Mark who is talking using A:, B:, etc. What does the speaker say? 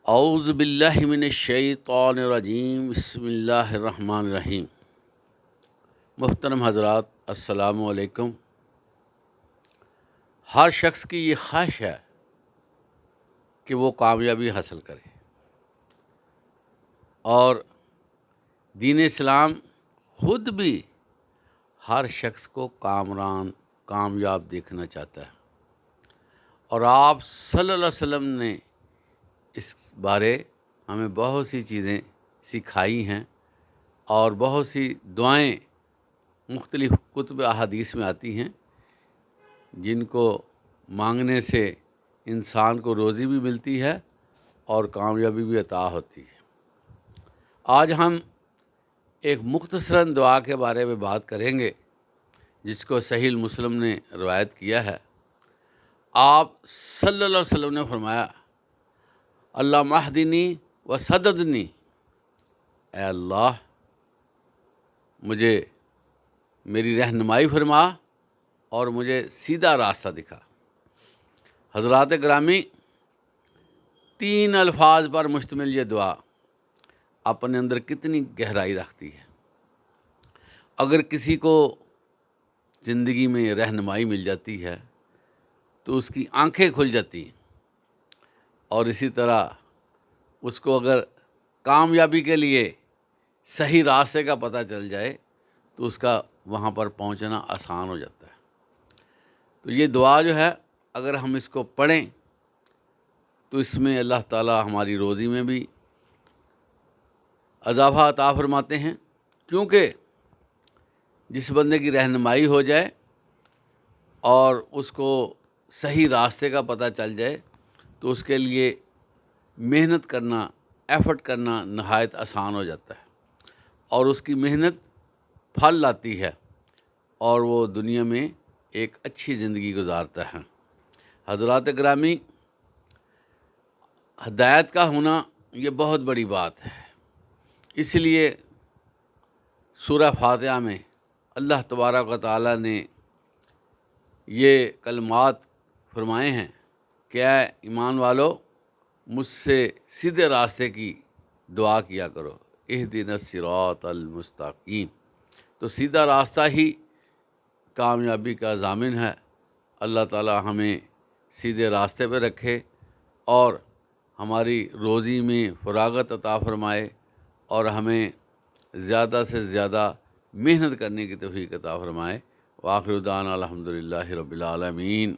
A: اعوذ باللہ من الشیطان الرجیم، بسم اللہ الرحمن الرحیم۔ محترم حضرات، السلام علیکم۔ ہر شخص کی یہ خواہش ہے کہ وہ کامیابی حاصل کرے، اور دین اسلام خود بھی ہر شخص کو کامیاب دیکھنا چاہتا ہے، اور آپ صلی اللہ علیہ وسلم نے اس بارے ہمیں بہت سی چیزیں سکھائی ہیں، اور بہت سی دعائیں مختلف کتب احادیث میں آتی ہیں جن کو مانگنے سے انسان کو روزی بھی ملتی ہے اور کامیابی بھی عطا ہوتی ہے۔ آج ہم ایک مختصراً دعا کے بارے میں بات کریں گے جس کو صحیح مسلم نے روایت کیا ہے۔ آپ صلی اللہ علیہ وسلم نے فرمایا، اللہم اہدنی و سددنی، اے اللہ مجھے میری رہنمائی فرما اور مجھے سیدھا راستہ دکھا۔ حضرات گرامی، 3 الفاظ پر مشتمل یہ دعا اپنے اندر کتنی گہرائی رکھتی ہے۔ اگر کسی کو زندگی میں رہنمائی مل جاتی ہے تو اس کی آنکھیں کھل جاتی ہیں، اور اسی طرح اس کو اگر کامیابی کے لیے صحیح راستے کا پتہ چل جائے تو اس کا وہاں پر پہنچنا آسان ہو جاتا ہے۔ تو یہ دعا جو ہے، اگر ہم اس کو پڑھیں تو اس میں اللہ تعالیٰ ہماری روزی میں بھی اضافہ عطا فرماتے ہیں، کیونکہ جس بندے کی رہنمائی ہو جائے اور اس کو صحیح راستے کا پتہ چل جائے تو اس کے لیے محنت کرنا، ایفرٹ کرنا نہایت آسان ہو جاتا ہے، اور اس کی محنت پھل لاتی ہے اور وہ دنیا میں ایک اچھی زندگی گزارتا ہے۔ حضرات گرامی، ہدایت کا ہونا یہ بہت بڑی بات ہے۔ اس لیے سورہ فاتحہ میں اللہ تبارک و تعالیٰ نے یہ کلمات فرمائے ہیں کہ اے ایمان والو، مجھ سے سیدھے راستے کی دعا کیا کرو، اہدنا الصراط المستقیم۔ تو سیدھا راستہ ہی کامیابی کا ضامن ہے۔ اللہ تعالیٰ ہمیں سیدھے راستے پہ رکھے اور ہماری روزی میں فراغت عطا فرمائے، اور ہمیں زیادہ سے زیادہ محنت کرنے کی توفیق عطا فرمائے۔ وآخر دعوانا الحمدللہ رب العالمین۔